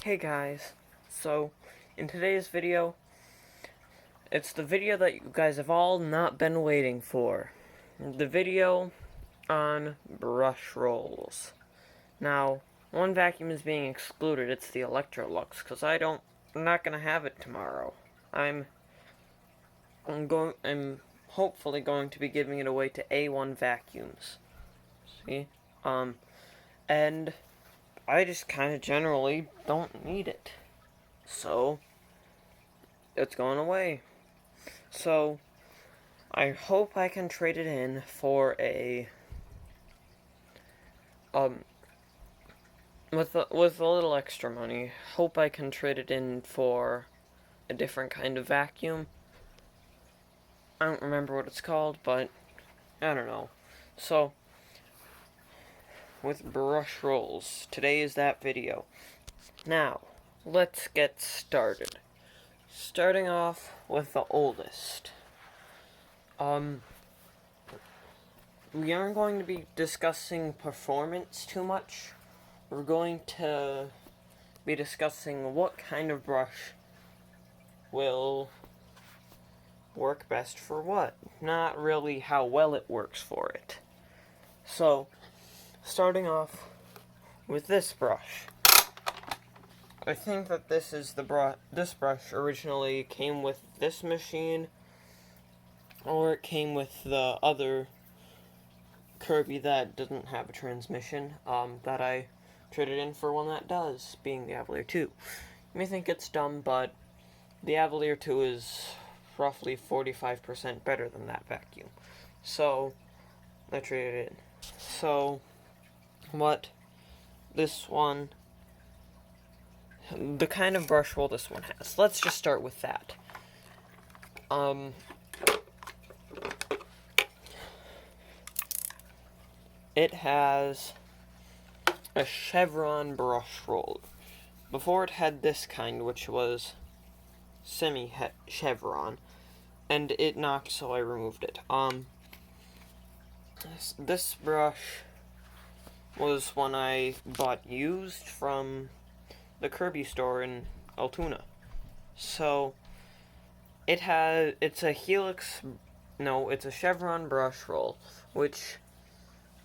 Hey guys, so in today's video, it's the video that you guys have all not been waiting for. The video on brush rolls. Now, one vacuum is being excluded, it's the Electrolux, because I'm not gonna have it tomorrow. I'm hopefully going to be giving it away to A1 vacuums. See? And I just kind of generally don't need it. So, it's going away. So, I hope I can trade it in for with a little extra money. Hope I can trade it in for a different kind of vacuum. I don't remember what it's called, but I don't know. So, with brush rolls, today is that video. Now, let's get started. Starting off with the oldest. We aren't going to be discussing performance too much. We're going to be discussing what kind of brush will work best for what, not really how well it works for it. So, starting off with this brush. I think that this is this brush originally came with this machine, or it came with the other Kirby that doesn't have a transmission, that I traded in for one that does, being the Avalier 2. You may think it's dumb, but the Avalier 2 is roughly 45% better than that vacuum. So, I traded it in. So, what this one, the kind of brush roll this one has. Let's just start with that. It has a chevron brush roll. Before it had this kind, which was semi-chevron, and it knocked, so I removed it. This brush was one I bought used from the Kirby store in Altoona. So, it's a it's a chevron brush roll,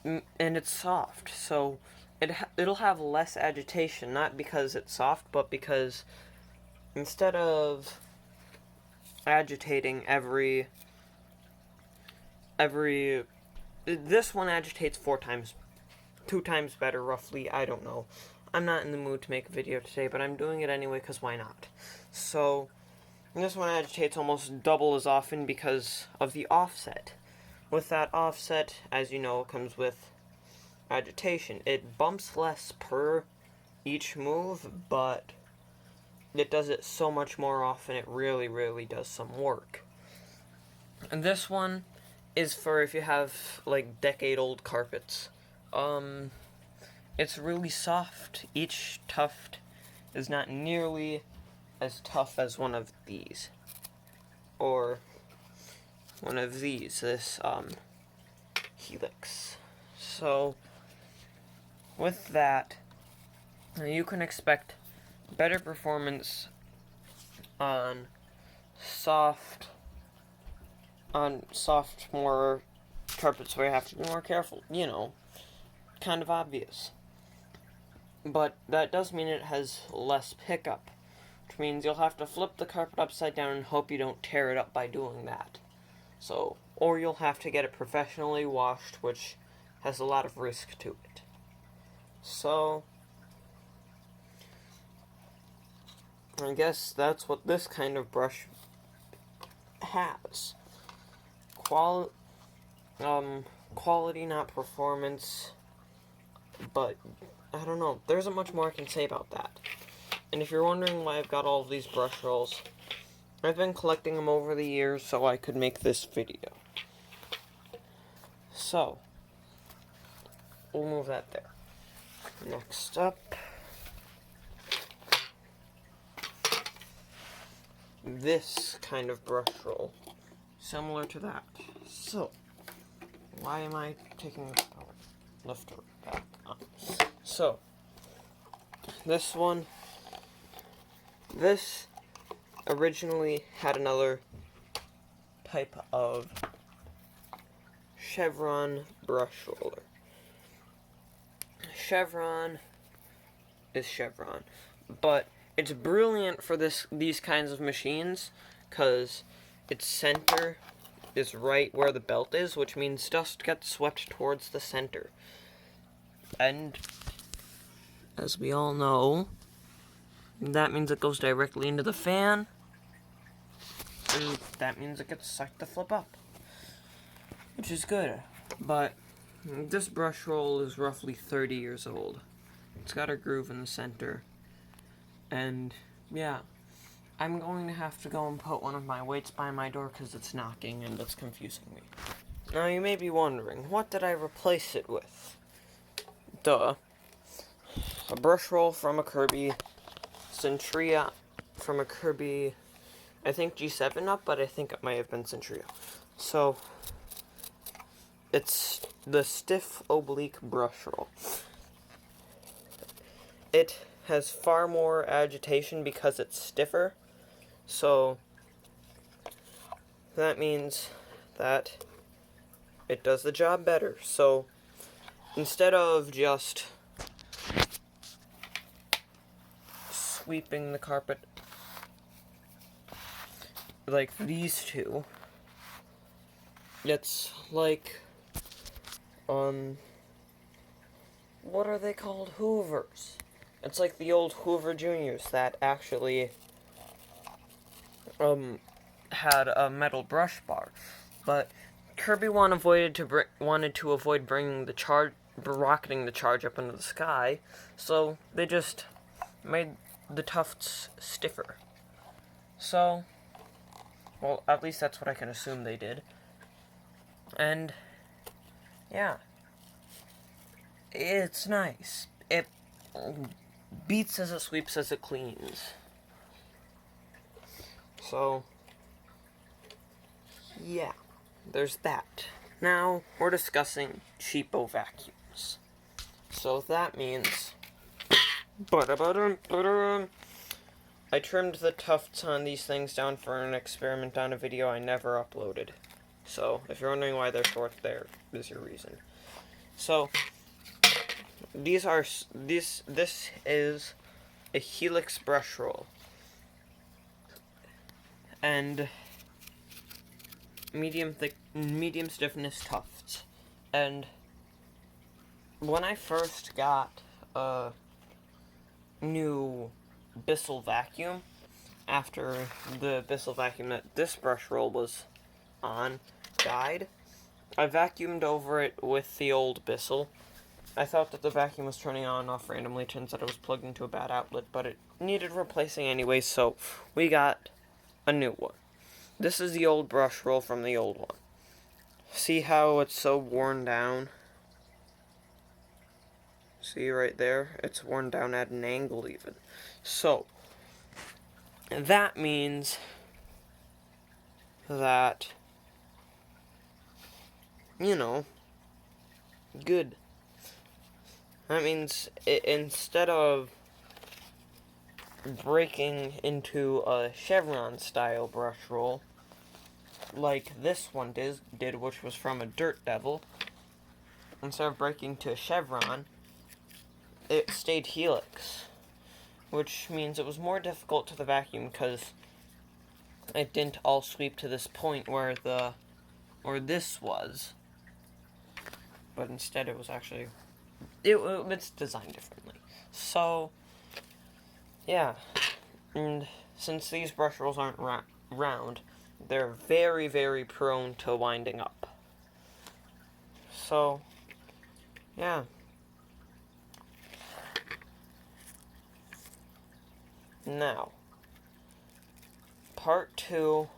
and it's soft, so it'll have less agitation, not because it's soft, but because instead of agitating this one agitates 2 times better, roughly, I don't know. I'm not in the mood to make a video today, but I'm doing it anyway, because why not? So, this one agitates almost double as often because of the offset. With that offset, as you know, comes with agitation. It bumps less per each move, but it does it so much more often, it really, really does some work. And this one is for if you have, like, decade-old carpets. It's really soft. Each tuft is not nearly as tough as one of these. Or one of these, this, Helix. So, with that, you can expect better performance on soft, more carpets where you have to be more careful, kind of obvious. But that does mean it has less pickup, which means you'll have to flip the carpet upside down and hope you don't tear it up by doing that. So, or you'll have to get it professionally washed, which has a lot of risk to it. So, I guess that's what this kind of brush has. Quality, not performance, but I don't know. There isn't much more I can say about that. And if you're wondering why I've got all of these brush rolls, I've been collecting them over the years so I could make this video. So, we'll move that there. Next up, this kind of brush roll, similar to that. So, why am I taking this left or back? So, this one This originally had another type of Chevron brush roller. Chevron is Chevron, but it's brilliant for these kinds of machines because its center is right where the belt is, which means dust gets swept towards the center. And as we all know, that means it goes directly into the fan, and that means it gets sucked the flip up, which is good. But this brush roll is roughly 30 years old. It's got a groove in the center, and yeah, I'm going to have to go and put one of my weights by my door because it's knocking and it's confusing me. Now you may be wondering, what did I replace it with? Duh. A brush roll from a Kirby, Centria from a Kirby, I think G7 up, but I think it might have been Centria. So, it's the Stiff Oblique Brush Roll. It has far more agitation because it's stiffer, so that means that it does the job better. So instead of just sweeping the carpet like these two, it's like, what are they called? Hoovers. It's like the old Hoover Juniors that actually had a metal brush bar, but Kirby wanted to avoid rocketing the charge up into the sky, so they just made the tufts stiffer. So, well, at least that's what I can assume they did. And yeah, it's nice. It beats as it sweeps as it cleans. So, yeah, there's that. Now, we're discussing cheapo vacuums. So that means, I trimmed the tufts on these things down for an experiment on a video I never uploaded. So, if you're wondering why they're short, there is your reason. So, this is a Helix brush roll, and medium stiffness tufts. And when I first got a new Bissell vacuum, after the Bissell vacuum that this brush roll was on died, I vacuumed over it with the old Bissell. I thought that the vacuum was turning on and off randomly. Turns out it was plugged into a bad outlet, but it needed replacing anyway, so we got a new one. This is the old brush roll from the old one. See how it's so worn down? See right there? It's worn down at an angle even. So, that means that, good. That means instead of breaking into a chevron-style brush roll, like this one did, which was from a Dirt Devil, instead of breaking to a chevron, it stayed helix, which means it was more difficult to the vacuum because it didn't all sweep to this point where this was, but instead it was actually, it's designed differently. So, yeah, and since these brush rolls aren't round, they're very, very prone to winding up. So, yeah. Now, part 2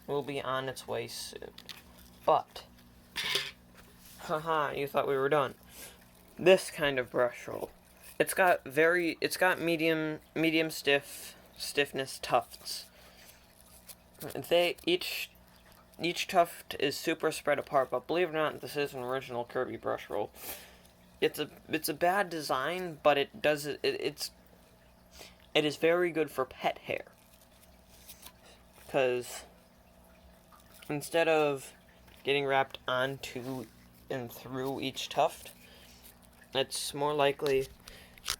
will be on its way soon. But, haha, you thought we were done. This kind of brush roll. It's got medium stiffness tufts. Each tuft is super spread apart, but believe it or not, this is an original Kirby brush roll. It's a bad design, but it's it is very good for pet hair. Because instead of getting wrapped onto and through each tuft, it's more likely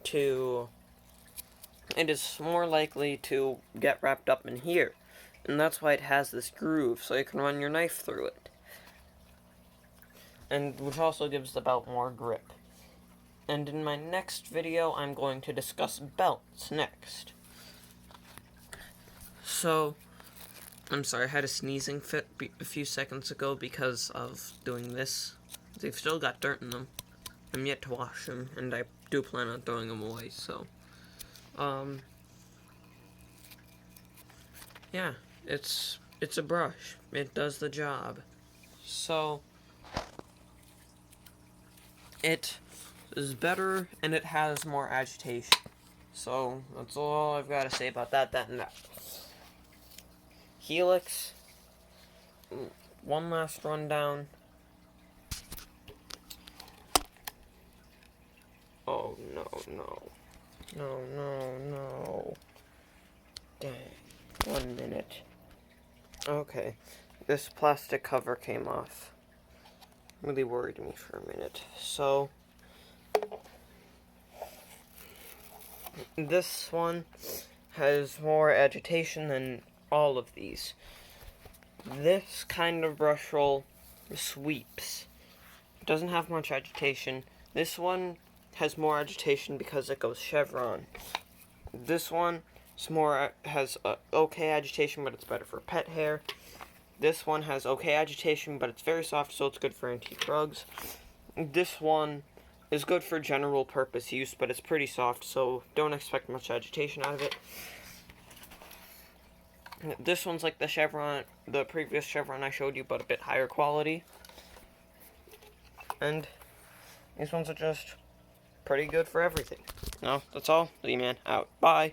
to get wrapped up in here. And that's why it has this groove, so you can run your knife through it. And which also gives the belt more grip. And in my next video, I'm going to discuss belts next. So, I'm sorry, I had a sneezing fit a few seconds ago because of doing this. They've still got dirt in them. I'm yet to wash them, and I do plan on throwing them away, so. Yeah, it's a brush. It does the job. So, it is better, and it has more agitation. So, that's all I've got to say about that, and that. Helix, one last rundown. Oh, no. Dang. 1 minute. Okay. This plastic cover came off. Really worried me for a minute. So, this one has more agitation than all of these. This kind of brush roll sweeps. It doesn't have much agitation. This one has more agitation because it goes chevron. This one has okay agitation, but it's better for pet hair. This one has okay agitation, but it's very soft, so it's good for antique rugs. This one is good for general purpose use, but it's pretty soft, so don't expect much agitation out of it. This one's like the previous chevron I showed you, but a bit higher quality. And these ones are just pretty good for everything. No, that's all. Z-Man out. Bye.